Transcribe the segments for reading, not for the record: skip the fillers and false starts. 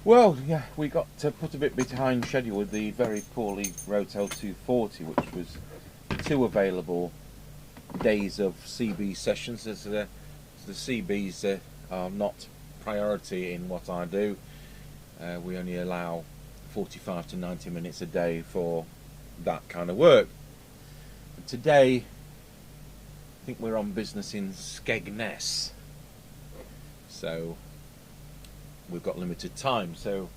Well, yeah, we got to put a bit behind schedule with the very poorly Rotel 240, which was 2 available days of CB sessions. As the CBs are not priority in what I do. We only allow 45 to 90 minutes a day for that kind of work. But today, I think we're on business in Skegness, so we've got limited time. So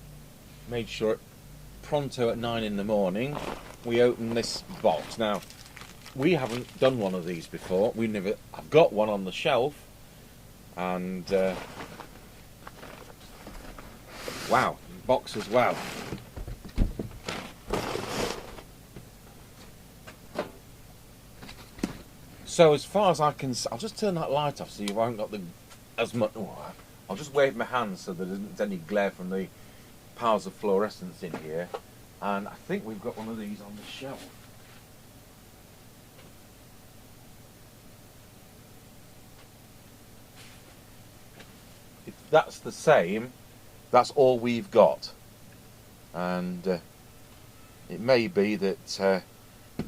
made sure pronto at 9 in the morning we open this box. Now, we haven't done one of these before. I've got one on the shelf, and wow, box as well. So as far as I can, I'll just turn that light off so you won't got as much. Oh, I'll just wave my hands so there isn't any glare from the powers of fluorescence in here. And I think we've got one of these on the shelf. If that's the same, that's all we've got. And it may be that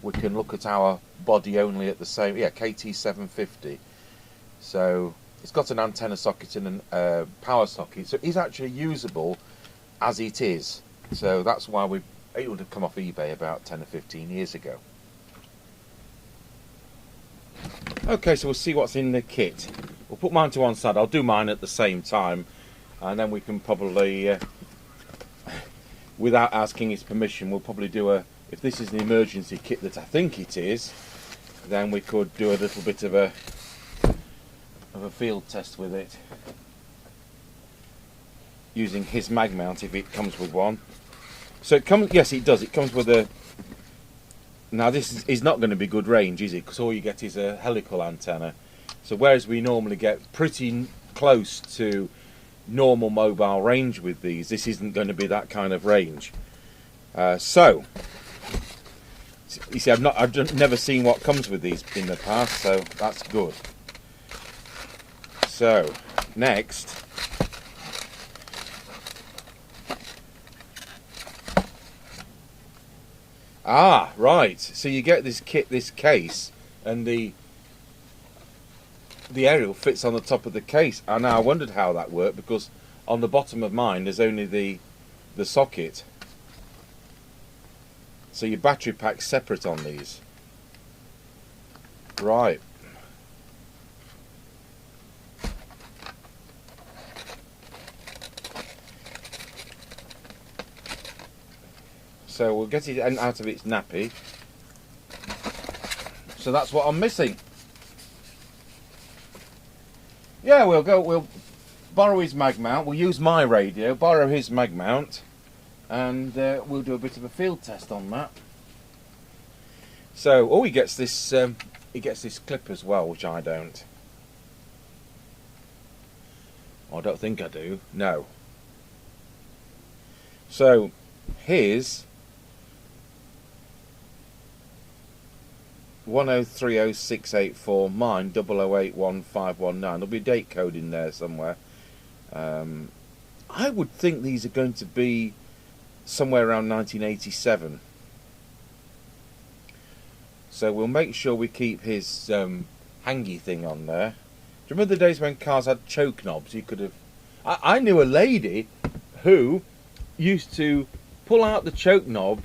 we can look at our body only at the same, yeah, KT750. So it's got an antenna socket and a power socket, so it's actually usable as it is. So that's why it would have come off eBay about 10 or 15 years ago. Okay, so we'll see what's in the kit. We'll put mine to one side. I'll do mine at the same time, and then we can probably, without asking his permission, we'll probably do if this is an emergency kit that I think it is, then we could do a little bit of a field test with it using his mag mount if it comes with one. So it comes, yes, it does. It comes with a. Now this is not going to be good range, is it? Because all you get is a helical antenna. So whereas we normally get pretty close to normal mobile range with these, this isn't going to be that kind of range. So you see, I've never seen what comes with these in the past, so that's good. So next, right. So you get this kit, this case, and the aerial fits on the top of the case. And I wondered how that worked, because on the bottom of mine there's only the socket. So your battery pack's separate on these. Right. So we'll get it out of its nappy. So that's what I'm missing. Yeah, we'll borrow his mag mount. We'll use my radio, borrow his mag mount, and we'll do a bit of a field test on that. So, he gets this clip as well, which I don't. I don't think I do. No. So, his 1030684, mine 00815119. There'll be a date code in there somewhere. I would think these are going to be somewhere around 1987. So we'll make sure we keep his hangy thing on there. Do you remember the days when cars had choke knobs? You could have. I knew a lady who used to pull out the choke knob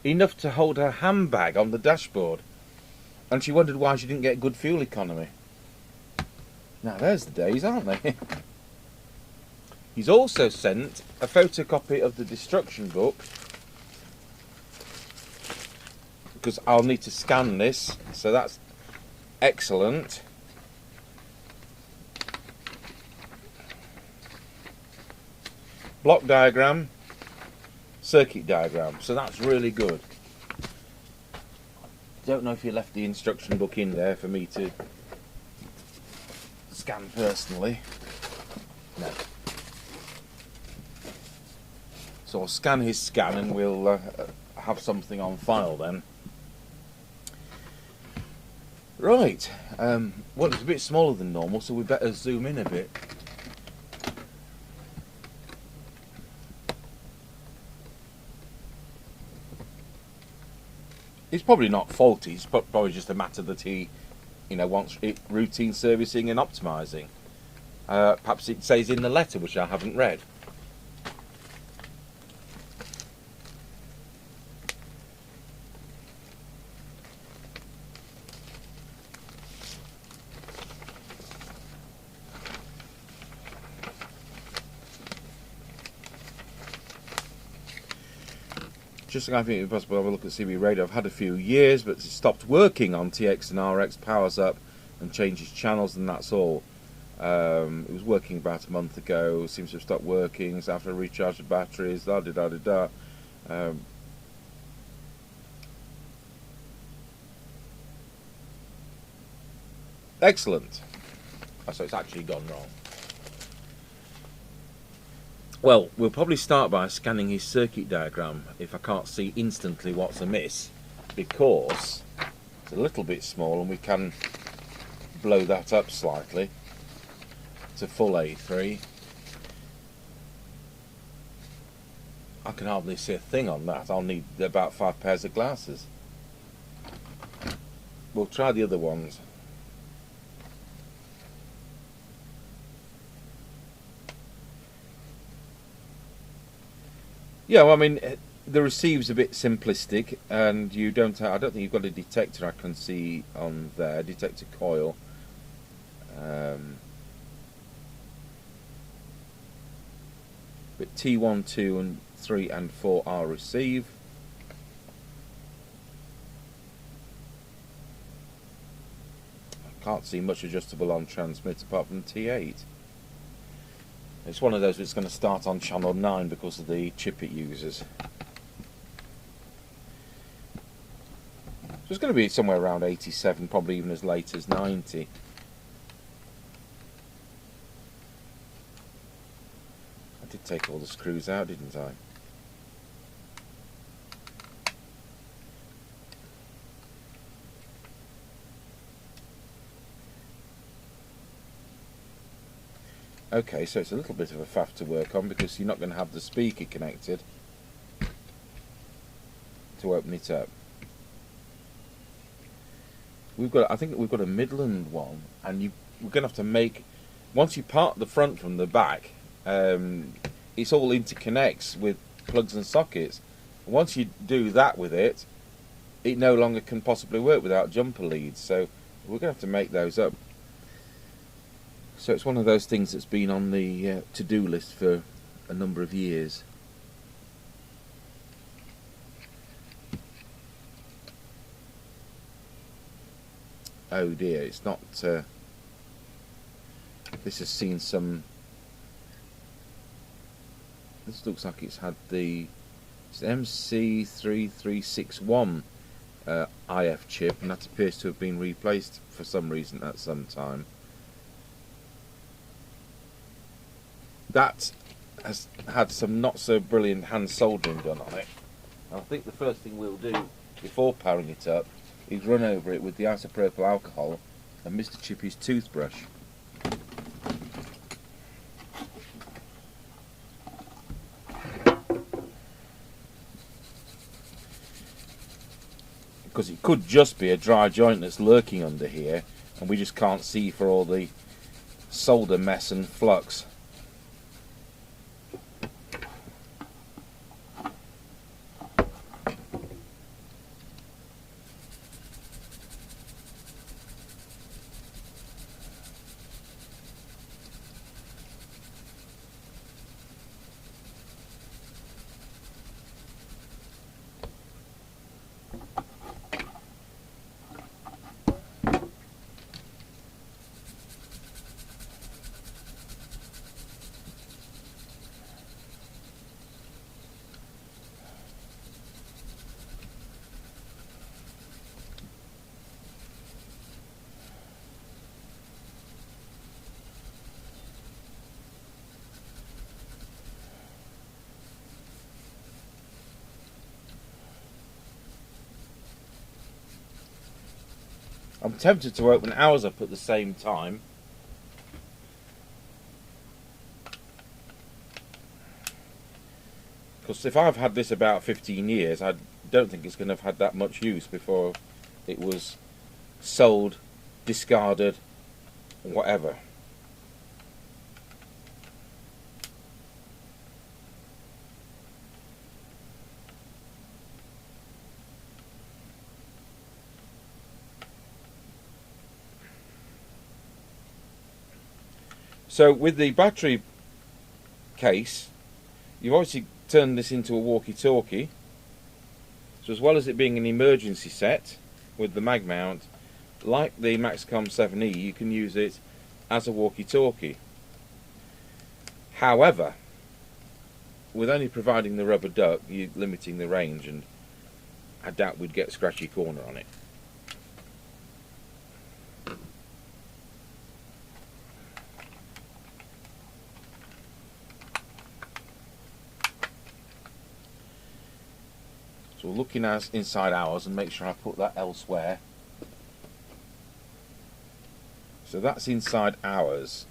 enough to hold her handbag on the dashboard, and she wondered why she didn't get good fuel economy. Now there's the days, aren't they? He's also sent a photocopy of the destruction book, because I'll need to scan this, so that's excellent. Block diagram, circuit diagram, so that's really good. Don't know if you left the instruction book in there for me to scan personally. No. So I'll scan his scan and we'll have something on file then. Right, well, it's a bit smaller than normal, so we better zoom in a bit. It's probably not faulty. It's probably just a matter that he, wants it routine servicing and optimising. Perhaps it says in the letter, which I haven't read. Just like I think it's possible to have a look at CB radio. I've had a few years, but it stopped working on TX and RX, powers up and changes channels, and that's all. It was working about a month ago, seems to have stopped working, so after I recharged the batteries, da-da-da-da-da. Excellent. So it's actually gone wrong. Well, we'll probably start by scanning his circuit diagram if I can't see instantly what's amiss, because it's a little bit small and we can blow that up slightly to full A3. I can hardly see a thing on that. I'll need about 5 pairs of glasses. We'll try the other ones. Yeah, well, I mean, the receive's a bit simplistic, and I don't think you've got a detector I can see on there, detector coil. But T1, 2, and 3 and 4 are receive. I can't see much adjustable on transmit apart from T8. It's one of those that's going to start on channel 9 because of the chip it uses. So it's going to be somewhere around 87, probably even as late as 90. I did take all the screws out, didn't I? Okay, so it's a little bit of a faff to work on because you're not going to have the speaker connected to open it up. I think we've got a Midland one, and we're going to have to make, once you part the front from the back, it's all interconnects with plugs and sockets. Once you do that with it, it no longer can possibly work without jumper leads. So we're going to have to make those up. So it's one of those things that's been on the to-do list for a number of years. Oh dear, it's not... this has seen some... This looks like it's had the MC3361 IF chip, and that appears to have been replaced for some reason at some time. That has had some not so brilliant hand soldering done on it. I think the first thing we'll do before powering it up is run over it with the isopropyl alcohol and Mr. Chippy's toothbrush. Because it could just be a dry joint that's lurking under here and we just can't see for all the solder mess and flux. I'm tempted to open ours up at the same time. Because if I've had this about 15 years, I'd don't think it's going to have had that much use before it was sold, discarded, whatever. So with the battery case, you've obviously turned this into a walkie-talkie. So as well as it being an emergency set with the mag mount, like the Maxcom 7E, you can use it as a walkie-talkie. However, with only providing the rubber duck, you're limiting the range, and I doubt we'd get a scratchy corner on it. So we're looking at inside ours and make sure I put that elsewhere. So that's inside ours.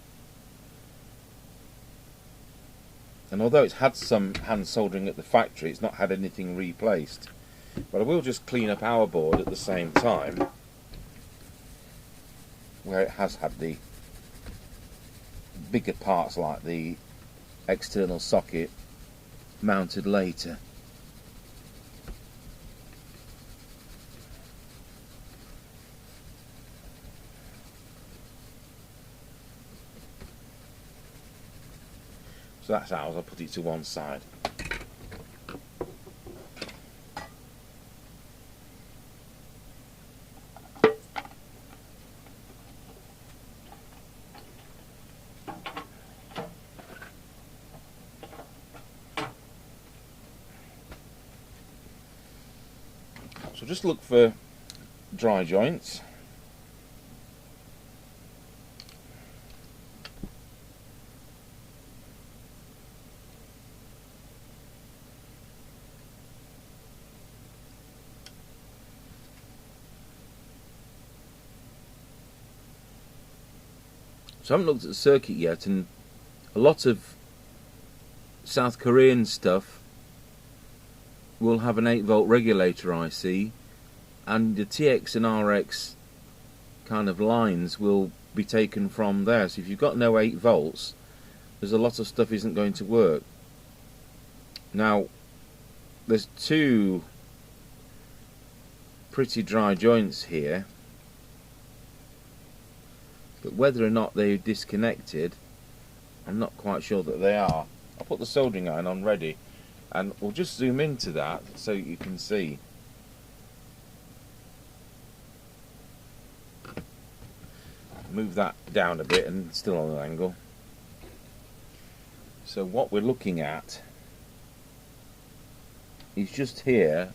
And although it's had some hand soldering at the factory, it's not had anything replaced. But I will just clean up our board at the same time, where it has had the bigger parts like the external socket mounted later. So that's ours, I'll put it to one side. So just look for dry joints. So I haven't looked at the circuit yet, and a lot of South Korean stuff will have an 8-volt regulator IC, and the TX and RX kind of lines will be taken from there. So if you've got no 8 volts, there's a lot of stuff isn't going to work. Now, there's two pretty dry joints here, but whether or not they're disconnected, I'm not quite sure that they are. I'll put the soldering iron on ready, and we'll just zoom into that so you can see. Move that down a bit and still on an angle. So what we're looking at is just here.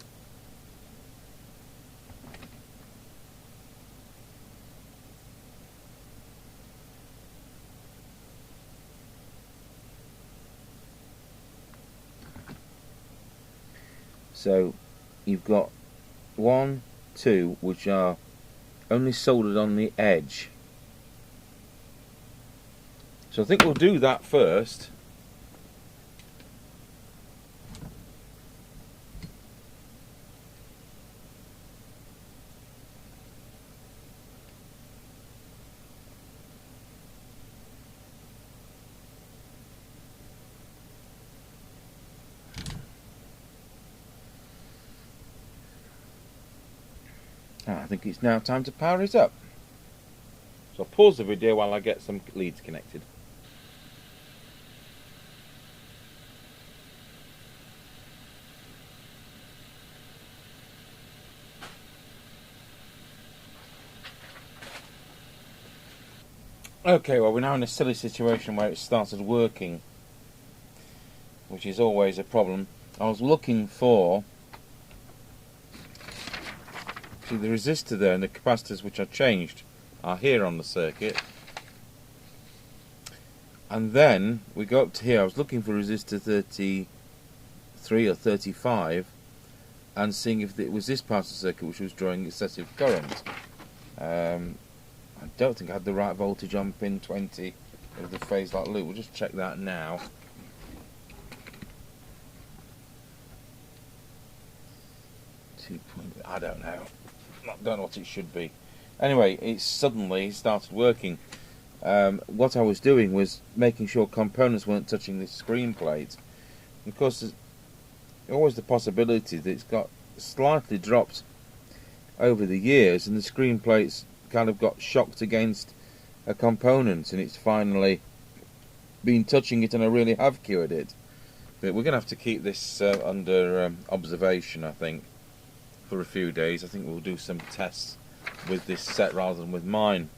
So you've got 1, 2 which are only soldered on the edge. So I think we'll do that first. I think it's now time to power it up. So I'll pause the video while I get some leads connected. Okay, well, we're now in a silly situation where it started working, which is always a problem. I was looking for, see, the resistor there and the capacitors which I changed are here on the circuit. And then we go up to here. I was looking for resistor 33 or 35 and seeing if it was this part of the circuit which was drawing excessive current. I don't think I had the right voltage on pin 20 of the phase lock loop. We'll just check that now. 2 point, I don't know. I don't know what it should be. Anyway, it suddenly started working. What I was doing was making sure components weren't touching the screen plate. Of course, there's always the possibility that it's got slightly dropped over the years and the screen plate's kind of got shocked against a component and it's finally been touching it, and I really have cured it. But we're going to have to keep this under observation, I think, for a few days. I think we'll do some tests with this set rather than with mine.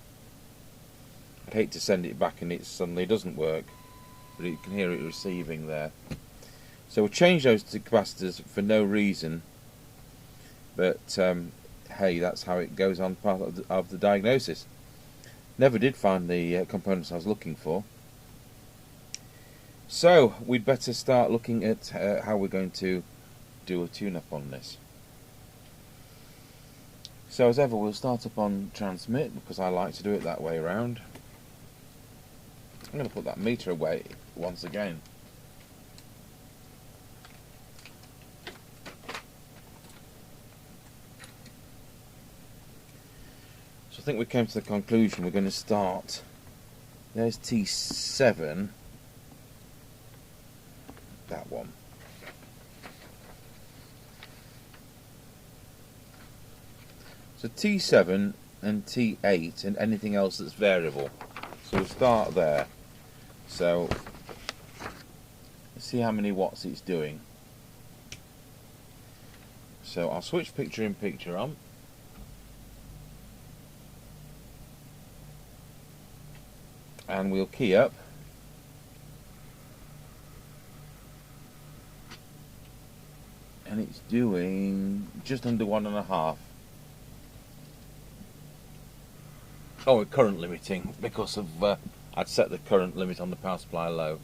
I'd hate to send it back and it suddenly doesn't work, but you can hear it receiving there. So we'll change those to capacitors for no reason, but hey, that's how it goes on part of the diagnosis. Never did find the components I was looking for. So we'd better start looking at how we're going to do a tune-up on this. So as ever, we'll start up on transmit because I like to do it that way around. I'm going to put that meter away once again. So I think we came to the conclusion we're going to start. There's T7. That one. So T7 and T8 and anything else that's variable. So we'll start there. So let's see how many watts it's doing. So I'll switch picture in picture on. And we'll key up. And it's doing just under 1.5. Oh, we're current limiting because of I'd set the current limit on the power supply low.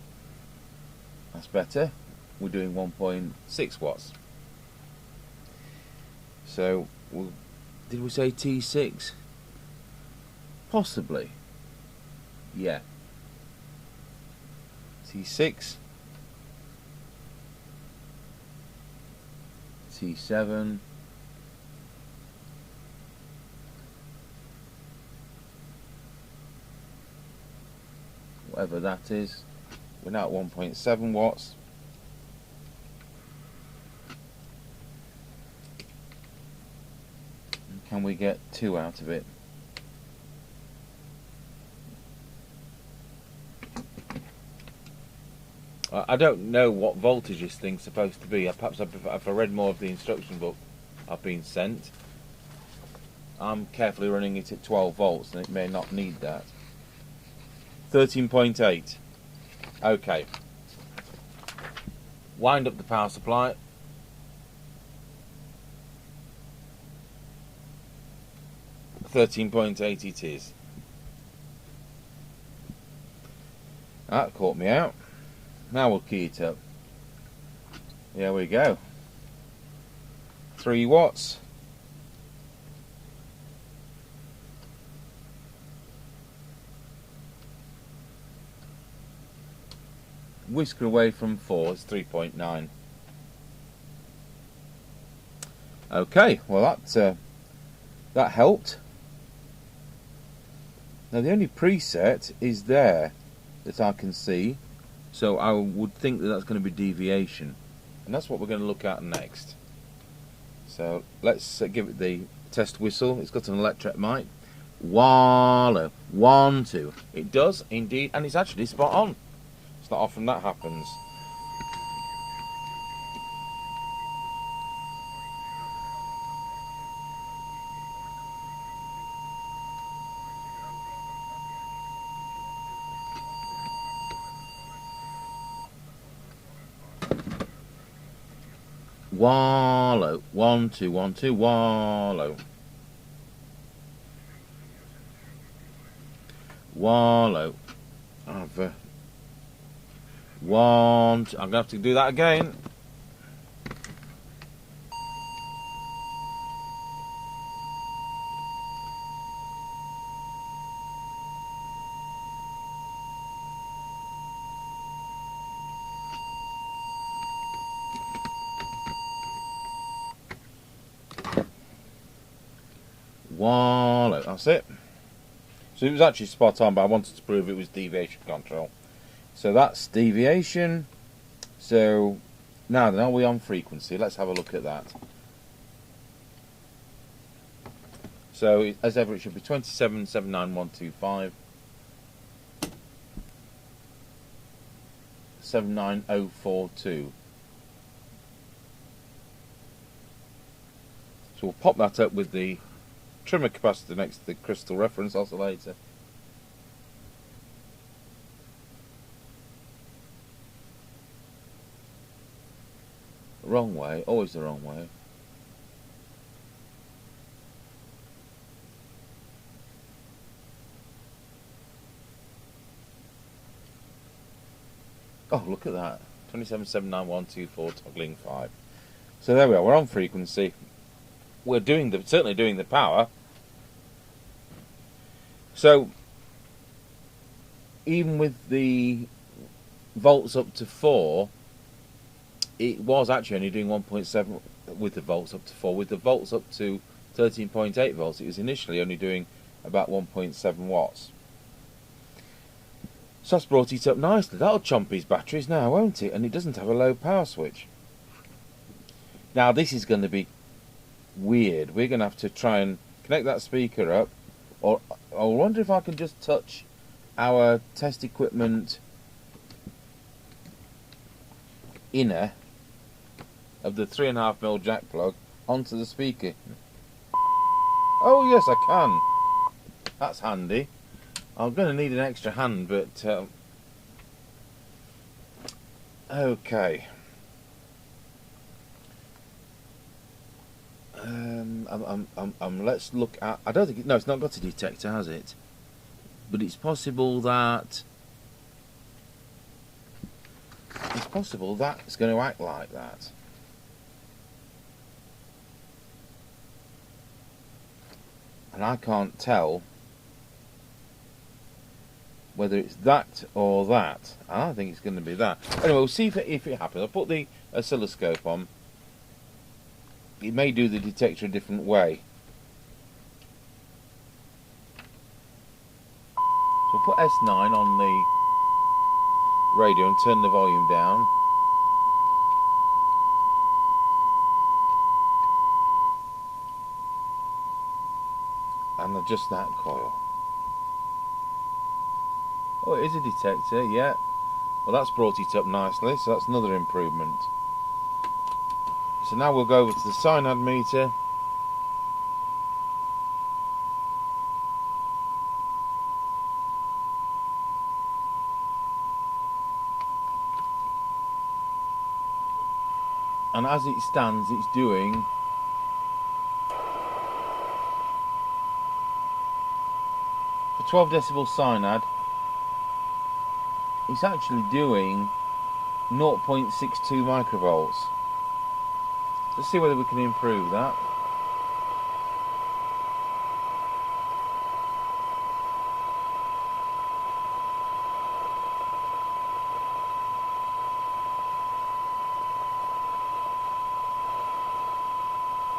That's better. We're doing 1.6 watts. So, did we say T6? Possibly. Yeah. T6. T7. Whatever that is. We're now at 1.7 watts. And can we get 2 out of it? I don't know what voltage this thing's supposed to be. Perhaps if I read more of the instruction book I've been sent, I'm carefully running it at 12 volts and it may not need that. 13.8. Okay. Wind up the power supply. .8 it is. That caught me out. Now we'll key it up. There we go. 3 watts. Whisker away from 4, it's 3.9. Okay, well that helped. Now the only preset is there that I can see. So I would think that that's going to be deviation, and that's what we're going to look at next. So let's give it the test whistle. It's got an electret mic. Wallow, 1, 2. It does indeed, and it's actually spot on. It's not often that happens. Wallow, 1, 2, 1, 2, wallow. Wallow. I've 1, 2. I'm gonna have to do that again. Voila, that's it. So it was actually spot on, but I wanted to prove it was deviation control. So that's deviation. So now then, are we on frequency? Let's have a look at that. So as ever, it should be 27.79125. 79042. So we'll pop that up with the trimmer capacitor next to the crystal reference oscillator. Wrong way, always the wrong way. Oh, look at that. 27.79124 toggling 5. So there we are, we're on frequency. We're certainly doing the power. So even with the volts up to 4, it was actually only doing 1.7 with the volts up to 4. With the volts up to 13.8 volts, it was initially only doing about 1.7 watts. So that's brought it up nicely. That'll chomp his batteries now, won't it? And it doesn't have a low power switch. Now this is going to be weird. We're going to have to try and connect that speaker up, or I wonder if I can just touch our test equipment inner of the 3.5mm jack plug onto the speaker. Oh yes, I can. That's handy. I'm going to need an extra hand, but okay. Let's look at. I don't think. No, it's not got a detector, has it? But it's possible that. It's possible that it's going to act like that. And I can't tell whether it's that or that. I think it's going to be that. Anyway, we'll see if it happens. I'll put the oscilloscope on. It may do the detector a different way. So we'll put S9 on the radio and turn the volume down. And adjust that coil. Oh, it is a detector, yeah. Well, that's brought it up nicely, so that's another improvement. So now we'll go over to the SINAD meter. And as it stands, it's doing for 12 decibel SINAD, it's actually doing 0.62 microvolts. Let's see whether we can improve that.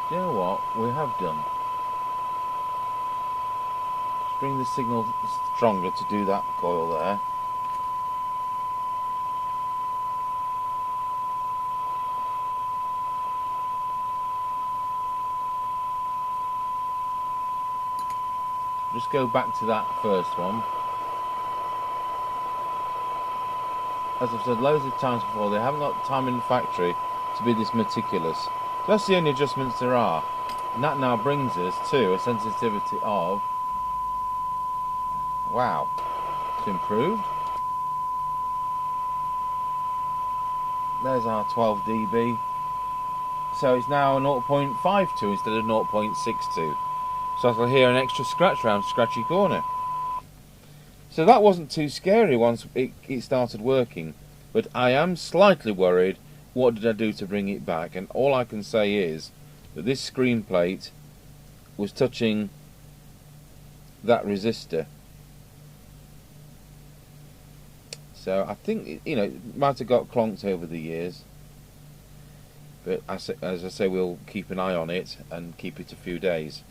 Do you know what we have done? Just bring the signal stronger to do that coil there. Just go back to that first one. As I've said loads of times before, they haven't got time in the factory to be this meticulous. So that's the only adjustments there are. And that now brings us to a sensitivity of, wow, it's improved. There's our 12 dB. So it's now 0.52 instead of 0.62. So I can hear an extra scratch around scratchy corner. So that wasn't too scary once it started working. But I am slightly worried, what did I do to bring it back? And all I can say is that this screen plate was touching that resistor. So I think, it might have got clonked over the years. But as I say, we'll keep an eye on it and keep it a few days.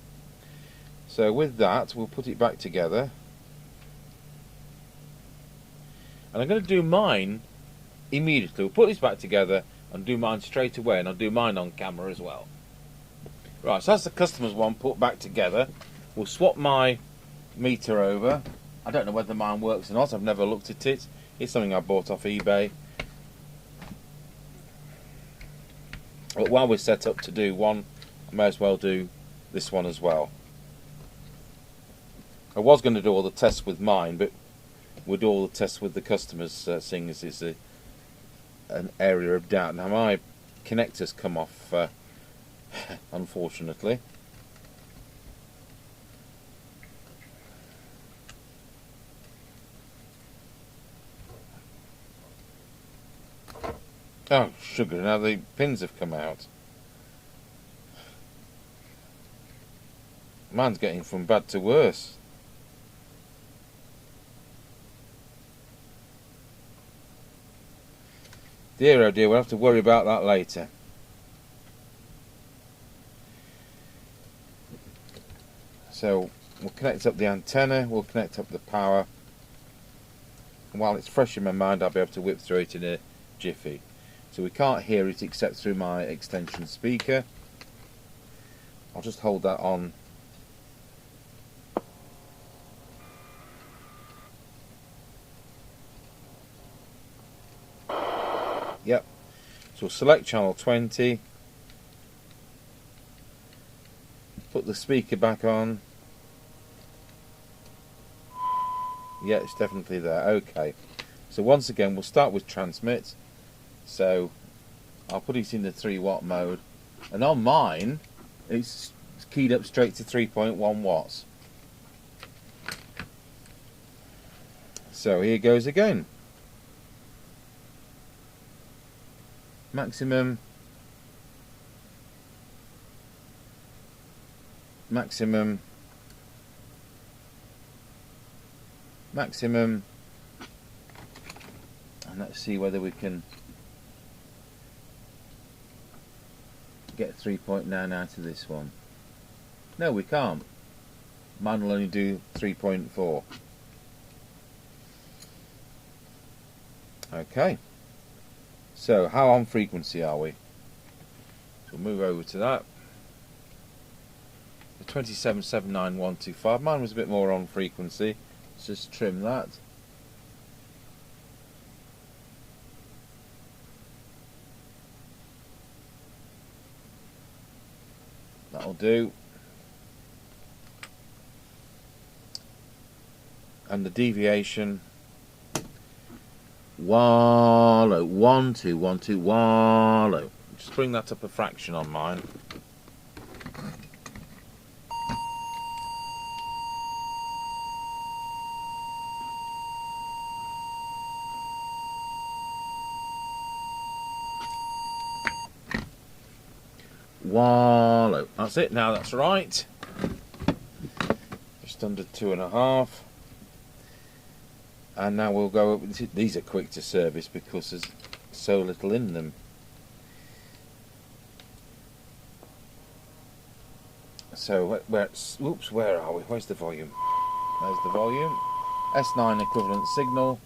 So with that, we'll put it back together. And I'm going to do mine immediately. We'll put this back together and do mine straight away, and I'll do mine on camera as well. Right, so that's the customer's one put back together. We'll swap my meter over. I don't know whether mine works or not. I've never looked at it. It's something I bought off eBay. But while we're set up to do one, I may as well do this one as well. I was going to do all the tests with mine, but we'll do all the tests with the customers, seeing as it's an area of doubt. Now my connectors come off, unfortunately. Oh, sugar, now the pins have come out. Mine's getting from bad to worse. Dear oh dear, we'll have to worry about that later. So we'll connect up the antenna, we'll connect up the power, and while it's fresh in my mind I'll be able to whip through it in a jiffy. So we can't hear it except through my extension speaker. I'll just hold that on. Yep. So we'll select channel 20. Put the speaker back on. Yeah, it's definitely there. Okay. So once again, we'll start with transmit. So I'll put it in the 3-watt mode. And on mine, it's keyed up straight to 3.1 watts. So here goes again. Maximum. Maximum. Maximum. And let's see whether we can get 3.9 out of this one. No, we can't. Mine will only do 3.4. Okay. So, how on frequency are we? So we'll move over to that. The 2779125. Mine was a bit more on frequency. Let's just trim that. That'll do. And the deviation. Wallow. 1 2 1 2 wallow. Just bring that up a fraction on mine. Wallow. That's it. Now that's right. Just under 2.5. And now we'll go. These are quick to service because there's so little in them. So oops, where are we? Where's the volume? There's the volume. S9 equivalent signal.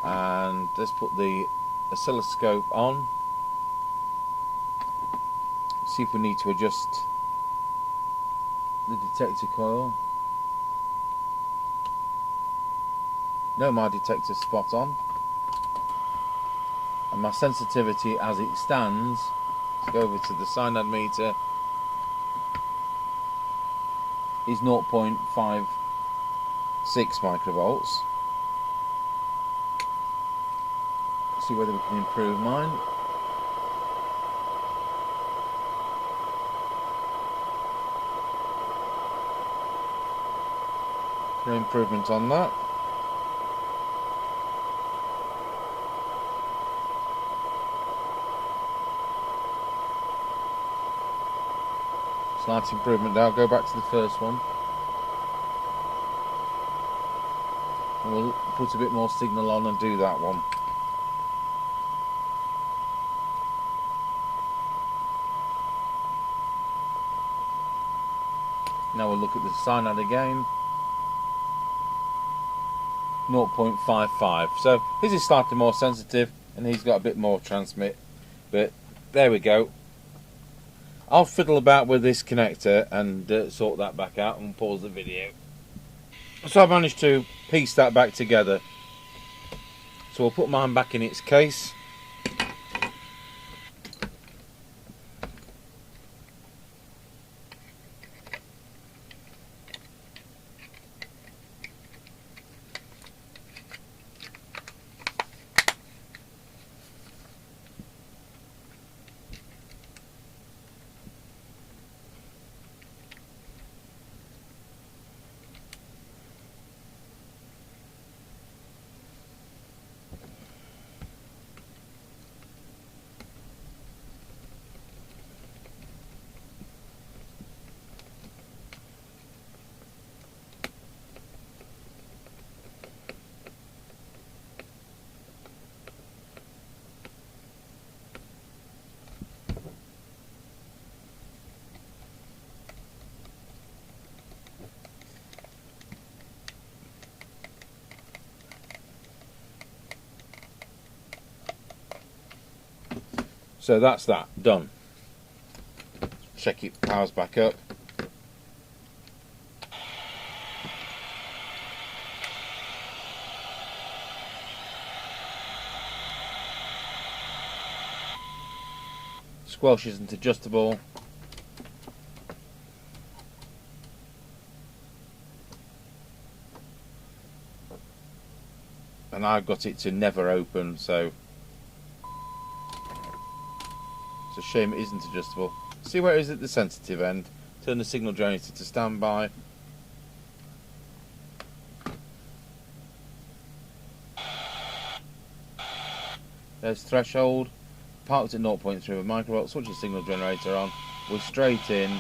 And let's put the oscilloscope on. See if we need to adjust the detector coil. No, my detector's spot on. And my sensitivity as it stands, let's go over to the SINAD meter, is 0.56 microvolts. See whether we can improve mine. No improvement on that. Slight improvement now. Go back to the first one. And we'll put a bit more signal on and do that one. Now we'll look at the SINAD again. 0.55. So his is slightly more sensitive and he's got a bit more transmit. But there we go. I'll fiddle about with this connector and sort that back out and pause the video. So I've managed to piece that back together. So we'll put mine back in its case. So that's that, done. Check it powers back up. Squelch isn't adjustable. And I've got it to never open, so it's a shame it isn't adjustable. See where it is at the sensitive end. Turn the signal generator to standby. There's threshold. Parked at 0.3 of a microvolt. Switch the signal generator on. We're straight in.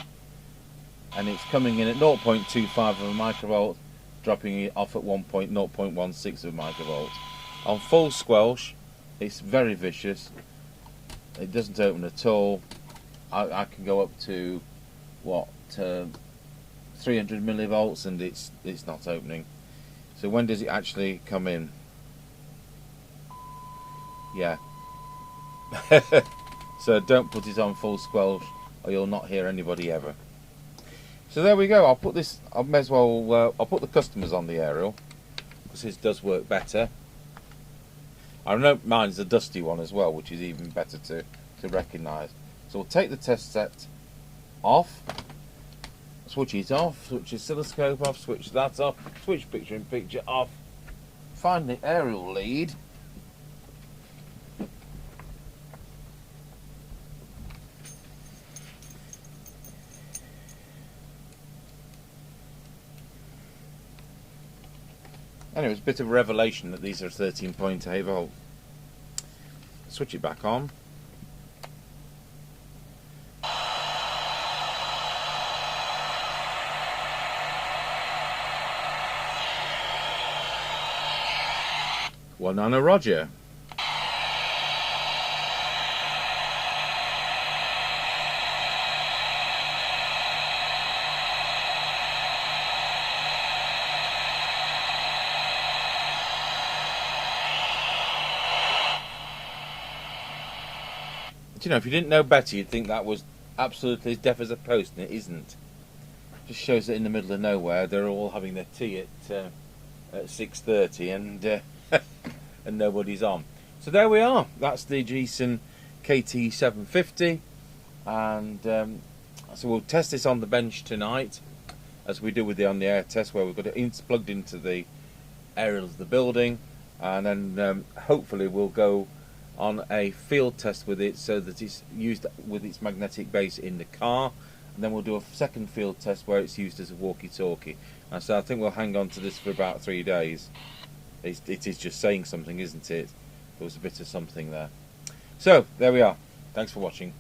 And it's coming in at 0.25 of a microvolt. Dropping it off at 0.16 of a microvolt. On full squelch, it's very vicious. It doesn't open at all. I can go up to what 300 millivolts and it's not opening. So when does it actually come in? Yeah. So don't put it on full squelch or you'll not hear anybody ever. So there we go. I'll put this. I may as well. I'll put the customers on the aerial because this does work better. I know mine is a dusty one as well, which is even better to recognise. So we'll take the test set off, switch it off, switch the oscilloscope off, switch that off, switch picture in picture off, find the aerial lead. Anyway, it's a bit of a revelation that these are 13.8 volt. Switch it back on. One on a Roger. You know, if you didn't know better, you'd think that was absolutely as deaf as a post, and it isn't. Just shows that in the middle of nowhere, they're all having their tea at 6:30, and and nobody's on. So there we are. That's the Jesan KT750, and so we'll test this on the bench tonight, as we do with the on-the-air test, where we've got it plugged into the aerials of the building, and then hopefully we'll go on a field test with it so that it's used with its magnetic base in the car, and then we'll do a second field test where it's used as a walkie-talkie. And so I think we'll hang on to this for about 3 days. It is just saying something, isn't it? There was a bit of something there. So there we are. Thanks for watching.